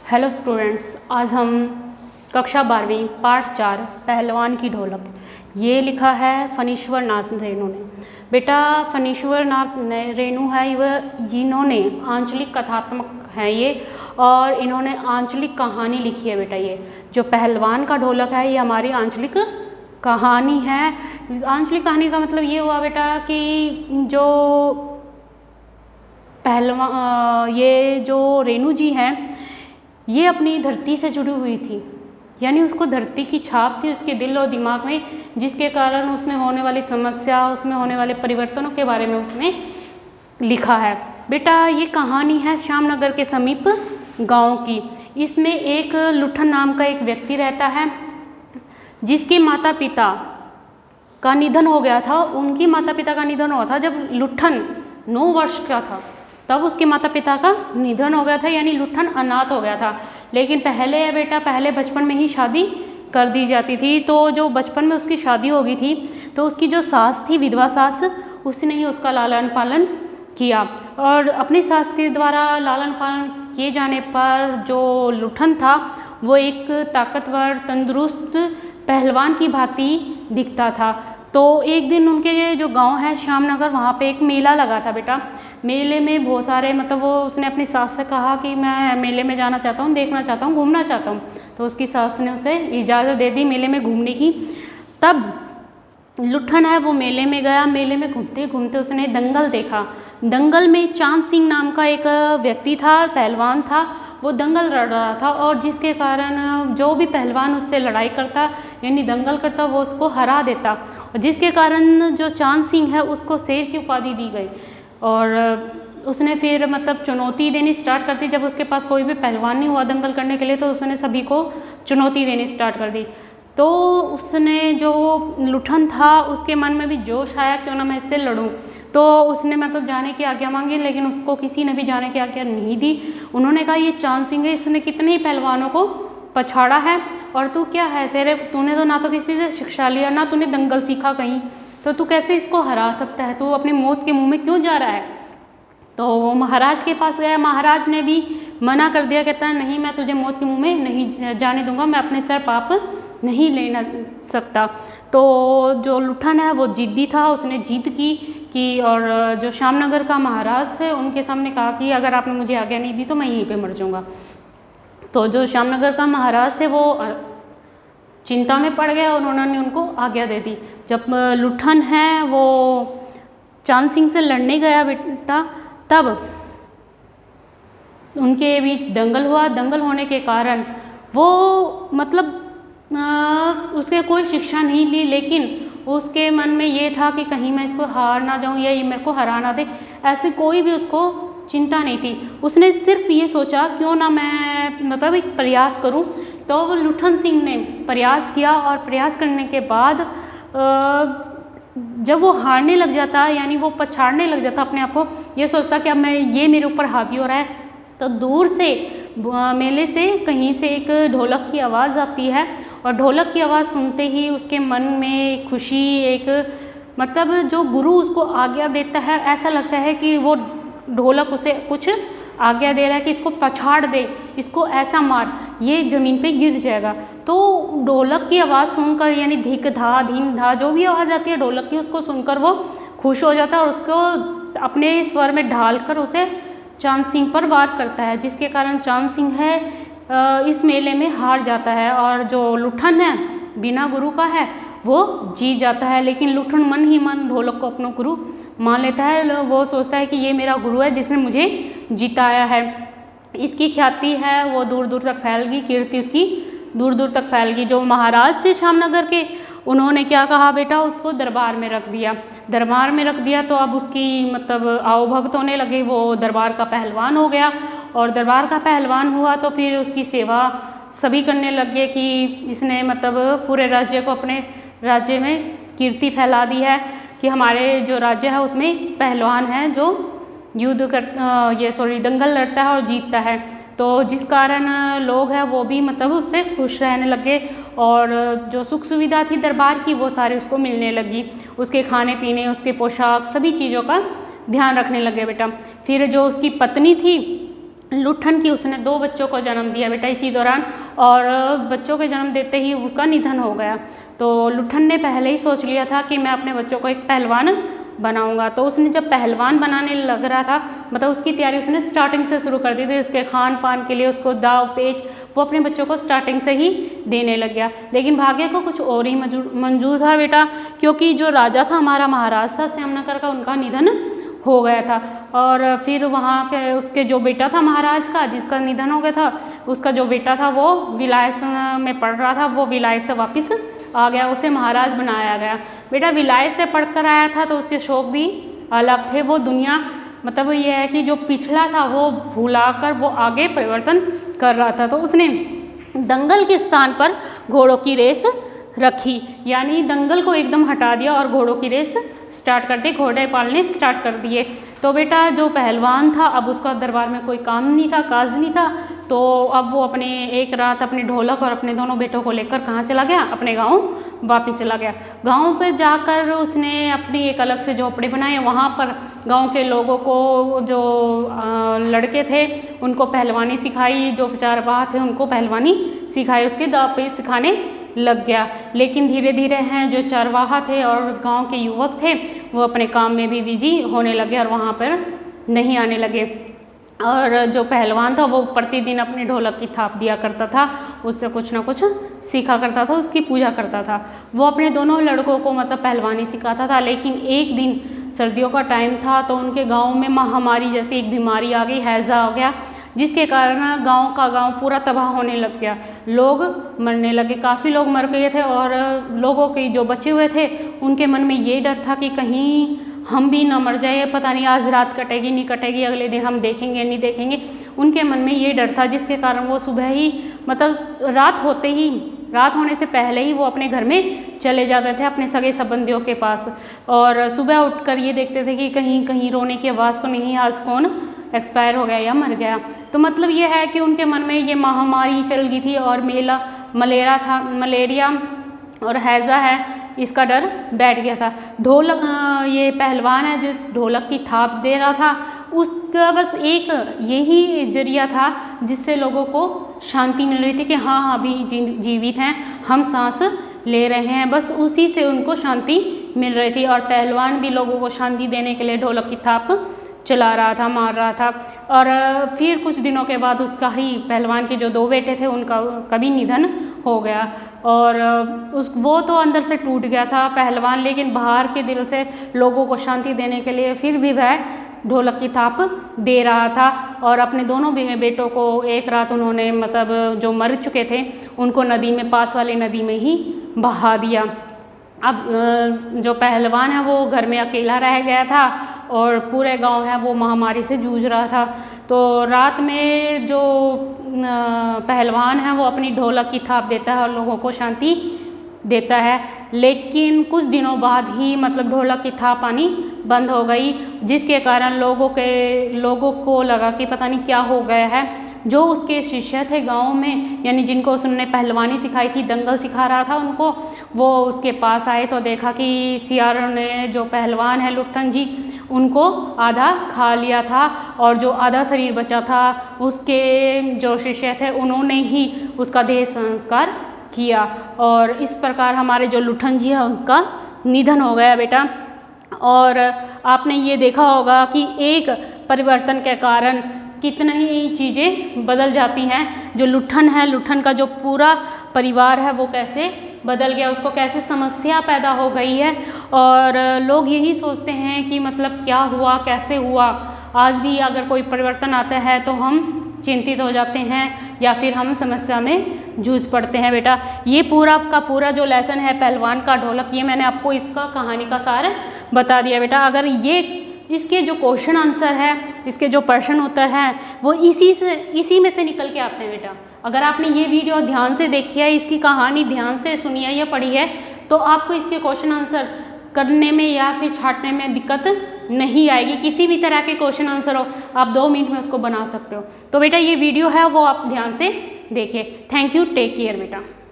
Hello students, आज हम कक्षा 12वीं पाठ 4 पहलवान की ढोलक ये लिखा है फणीश्वर नाथ रेणु ने। बेटा फणीश्वर नाथ रेणु है वह, जिन्होंने आंचलिक कथात्मक है ये, और इन्होंने आंचलिक कहानी लिखी है। बेटा ये जो पहलवान का ढोलक है ये हमारी आंचलिक कहानी है। आंचलिक कहानी का मतलब ये हुआ बेटा कि जो ये जो रेणु जी हैं ये अपनी धरती से जुड़ी हुई थी, यानी उसको धरती की छाप थी उसके दिल और दिमाग में, जिसके कारण उसमें होने वाली समस्या, उसमें होने वाले परिवर्तनों के बारे में उसने लिखा है। बेटा ये कहानी है श्यामनगर के समीप गांव की। इसमें एक लुठन नाम का एक व्यक्ति रहता है जिसके माता पिता का निधन हो गया था। उनकी माता पिता का निधन हुआ था जब लुठन 9 वर्ष का था, तब उसके माता पिता का निधन हो गया था, यानी लुठन अनाथ हो गया था। लेकिन पहले बचपन में ही शादी कर दी जाती थी। तो जो बचपन में उसकी शादी हो गई थी तो उसकी जो सास थी, विधवा सास, उसने ही उसका लालन पालन किया, और अपनी सास के द्वारा लालन पालन किए जाने पर जो लुठन था वो एक ताकतवर तंदुरुस्त पहलवान की भांति दिखता था। तो एक दिन उनके जो गांव है श्यामनगर, वहाँ पे एक मेला लगा था। बेटा मेले में बहुत सारे वो उसने अपनी सास से कहा कि मैं मेले में जाना चाहता हूँ, देखना चाहता हूँ, घूमना चाहता हूँ। तो उसकी सास ने उसे इजाज़त दे दी मेले में घूमने की। तब लुठन है वो मेले में गया। मेले में घूमते घूमते उसने दंगल देखा। दंगल में चांद सिंह नाम का एक व्यक्ति था, पहलवान था, वो दंगल लड़ रहा था, और जिसके कारण जो भी पहलवान उससे लड़ाई करता यानी दंगल करता वो उसको हरा देता, और जिसके कारण जो चांद सिंह है उसको शेर की उपाधि दी गई। और उसने फिर चुनौती देनी स्टार्ट कर दी। जब उसके पास कोई भी पहलवान नहीं हुआ दंगल करने के लिए तो उसने सभी को चुनौती देनी स्टार्ट कर दी। तो उसने जो लुठन था उसके मन में भी जोश आया, क्यों ना मैं इससे लड़ूं। तो उसने जाने की आज्ञा मांगी, लेकिन उसको किसी ने भी जाने की आज्ञा नहीं दी। उन्होंने कहा ये चांद सिंह है, इसने कितने ही पहलवानों को पछाड़ा है, और तू क्या है, तूने तो ना तो किसी से शिक्षा लिया, ना तूने दंगल सीखा कहीं, तो तू कैसे इसको हरा सकता है, तू अपनी मौत के मुँह में क्यों जा रहा है। तो वो महाराज के पास गया। महाराज ने भी मना कर दिया, कहता है नहीं मैं तुझे मौत के मुँह में नहीं जाने दूंगा, मैं अपने सर पाप नहीं लेना सकता। तो जो लुठन है वो जिद्दी था, उसने जिद की और जो श्यामनगर का महाराज थे उनके सामने कहा कि अगर आपने मुझे आज्ञा नहीं दी तो मैं यहीं पे मर जाऊंगा। तो जो श्यामनगर का महाराज थे वो चिंता में पड़ गया और उन्होंने उनको आज्ञा दे दी। जब लुठन है वो चांद सिंह से लड़ने गया बेटा, तब उनके बीच दंगल हुआ। दंगल होने के कारण वो उसके कोई शिक्षा नहीं ली, लेकिन उसके मन में ये था कि कहीं मैं इसको हार ना जाऊं या ये मेरे को हरा ना दे। ऐसे कोई भी उसको चिंता नहीं थी। उसने सिर्फ ये सोचा क्यों ना मैं एक प्रयास करूं। तो वो लुठन सिंह ने प्रयास किया, और प्रयास करने के बाद जब वो हारने लग जाता, यानी वो पछाड़ने लग जाता अपने आप को, ये सोचता कि अब ये मेरे ऊपर हावी हो रहा है, तो दूर से मेले से कहीं से एक ढोलक की आवाज़ आती है, और ढोलक की आवाज़ सुनते ही उसके मन में खुशी, एक जो गुरु उसको आज्ञा देता है, ऐसा लगता है कि वो ढोलक उसे कुछ आज्ञा दे रहा है कि इसको पछाड़ दे, इसको ऐसा मार, ये ज़मीन पे गिर जाएगा। तो ढोलक की आवाज़ सुनकर, यानी धिक धा धीन धा जो भी आवाज़ आती है ढोलक की, उसको सुनकर वो खुश हो जाता है और उसको अपने स्वर में ढाल कर उसे चांद सिंह पर वार करता है, जिसके कारण चांद सिंह है इस मेले में हार जाता है, और जो लुठन है बिना गुरु का है वो जीत जाता है। लेकिन लुठन मन ही मन ढोलक को अपना गुरु मान लेता है। वो सोचता है कि ये मेरा गुरु है जिसने मुझे जिताया है। इसकी ख्याति है वो दूर दूर तक फैल गई, कीर्ति उसकी दूर दूर तक फैल गई। जो महाराज थे श्यामनगर के, उन्होंने क्या कहा बेटा, उसको दरबार में रख दिया। दरबार में रख दिया तो अब उसकी आओ भक्त होने लगे, वो दरबार का पहलवान हो गया, और दरबार का पहलवान हुआ तो फिर उसकी सेवा सभी करने लग गए कि इसने पूरे राज्य को, अपने राज्य में कीर्ति फैला दी है कि हमारे जो राज्य है उसमें पहलवान है जो दंगल लड़ता है और जीतता है। तो जिस कारण लोग हैं वो भी उससे खुश रहने लगे, और जो सुख सुविधा थी दरबार की वो सारी उसको मिलने लगी। उसके खाने पीने, उसके पोशाक, सभी चीज़ों का ध्यान रखने लगे बेटा। फिर जो उसकी पत्नी थी लुट्ठन की उसने 2 बच्चों को जन्म दिया बेटा इसी दौरान, और बच्चों के जन्म देते ही उसका निधन हो गया। तो लुट्ठन ने पहले ही सोच लिया था कि मैं अपने बच्चों को एक पहलवान बनाऊंगा। तो उसने जब पहलवान बनाने लग रहा था, मतलब उसकी तैयारी उसने स्टार्टिंग से शुरू कर दी थी। उसके खान पान के लिए उसको दाव पेच वो अपने बच्चों को स्टार्टिंग से ही देने लग गया। लेकिन भाग्य को कुछ और ही मंजूर था बेटा, क्योंकि जो राजा था हमारा महाराज था श्यामनगर का, उनका निधन हो गया था। और फिर वहाँ के उसके जो बेटा था महाराज का, जिसका निधन हो गया था, उसका जो बेटा था वो विलायत में पढ़ रहा था, वो विलायत से वापस आ गया, उसे महाराज बनाया गया। बेटा विलायत से पढ़कर आया था तो उसके शौक भी अलग थे। वो दुनिया मतलब ये है कि जो पिछला था वो भुलाकर वो आगे परिवर्तन कर रहा था। तो उसने दंगल के स्थान पर घोड़ों की रेस रखी, यानी दंगल को एकदम हटा दिया और घोड़ों की रेस स्टार्ट कर दी, घोड़े पालने स्टार्ट कर दिए। तो बेटा जो पहलवान था अब उसका दरबार में कोई काम नहीं था, काज नहीं था। तो अब वो अपने एक रात अपने ढोलक और अपने दोनों बेटों को लेकर कहाँ चला गया, अपने गांव वापस चला गया। गांव पे जाकर उसने अपनी एक अलग से झोपड़ी बनाई। वहाँ पर गांव के लोगों को, जो लड़के थे उनको पहलवानी सिखाई, जो चरवाहा थे उनको पहलवानी सिखाई, उसके दाव पेच सिखाने लग गया। लेकिन धीरे धीरे हैं जो चरवाहा थे और गांव के युवक थे वो अपने काम में भी बिजी होने लगे और वहाँ पर नहीं आने लगे। और जो पहलवान था वो प्रतिदिन अपने ढोलक की थाप दिया करता था, उससे कुछ ना कुछ सीखा करता था, उसकी पूजा करता था। वो अपने दोनों लड़कों को मतलब पहलवानी सिखाता था। लेकिन एक दिन सर्दियों का टाइम था तो उनके गाँव में महामारी जैसी एक बीमारी आ गई, हैजा आ गया, जिसके कारण गांव का गांव पूरा तबाह होने लग गया। लोग मरने लगे, काफ़ी लोग मर गए थे। और लोगों के जो बचे हुए थे उनके मन में ये डर था कि कहीं हम भी ना मर जाए, पता नहीं आज रात कटेगी नहीं कटेगी, अगले दिन हम देखेंगे नहीं देखेंगे। उनके मन में ये डर था, जिसके कारण वो सुबह ही मतलब रात होने से पहले ही वो अपने घर में चले जाते थे अपने सगे संबंधियों के पास। और सुबह उठकर ये देखते थे कि कहीं कहीं रोने की आवाज़ तो नहीं, आज कौन एक्सपायर हो गया या मर गया। तो मतलब ये है कि उनके मन में ये महामारी चल गई थी और मलेरिया और हैजा है, इसका डर बैठ गया था। ढोलक ये पहलवान है जिस ढोलक की थाप दे रहा था, उसका बस एक यही जरिया था जिससे लोगों को शांति मिल रही थी कि हाँ अभी जीवित हैं, हम सांस ले रहे हैं, बस उसी से उनको शांति मिल रही थी। और पहलवान भी लोगों को शांति देने के लिए ढोलक की थाप चला रहा था, मार रहा था। और फिर कुछ दिनों के बाद उसका ही पहलवान के जो 2 बेटे थे उनका कभी निधन हो गया। और वो तो अंदर से टूट गया था पहलवान, लेकिन बाहर के दिल से लोगों को शांति देने के लिए फिर भी वह ढोलक की थाप दे रहा था। और अपने दोनों बेटों को एक रात उन्होंने मतलब जो मर चुके थे उनको नदी में, पास वाली नदी में ही बहा दिया। अब जो पहलवान है वो घर में अकेला रह गया था और पूरे गांव है वो महामारी से जूझ रहा था। तो रात में जो पहलवान है वो अपनी ढोलक की थाप देता है और लोगों को शांति देता है। लेकिन कुछ दिनों बाद ही मतलब ढोलक की थाप आनी बंद हो गई, जिसके कारण लोगों को लगा कि पता नहीं क्या हो गया है। जो उसके शिष्य थे गांव में, यानी जिनको उसने पहलवानी सिखाई थी, दंगल सिखा रहा था उनको, वो उसके पास आए तो देखा कि सियार ने जो पहलवान है लुट्ठन जी उनको आधा खा लिया था और जो आधा शरीर बचा था उसके जो शिष्य थे उन्होंने ही उसका देह संस्कार किया। और इस प्रकार हमारे जो लुट्ठन जी है उनका निधन हो गया बेटा। और आपने ये देखा होगा कि एक परिवर्तन के कारण कितनी ही चीज़ें बदल जाती हैं। जो लुट्ठन है, लुट्ठन का जो पूरा परिवार है वो कैसे बदल गया, उसको कैसे समस्या पैदा हो गई है। और लोग यही सोचते हैं कि मतलब क्या हुआ, कैसे हुआ। आज भी अगर कोई परिवर्तन आता है तो हम चिंतित हो जाते हैं या फिर हम समस्या में जूझ पड़ते हैं बेटा। ये पूरा का पूरा जो लेसन है पहलवान का ढोलक, ये मैंने आपको इसका कहानी का सार बता दिया बेटा। अगर ये इसके जो क्वेश्चन आंसर है, इसके जो प्रश्न उत्तर हैं वो इसी में से निकल के आते हैं बेटा। अगर आपने ये वीडियो ध्यान से देखी है, इसकी कहानी ध्यान से सुनी है या पढ़ी है, तो आपको इसके क्वेश्चन आंसर करने में या फिर छांटने में दिक्कत नहीं आएगी। किसी भी तरह के क्वेश्चन आंसर हो आप 2 मिनट में उसको बना सकते हो। तो बेटा ये वीडियो है वो आप ध्यान से देखिए। थैंक यू, टेक केयर बेटा।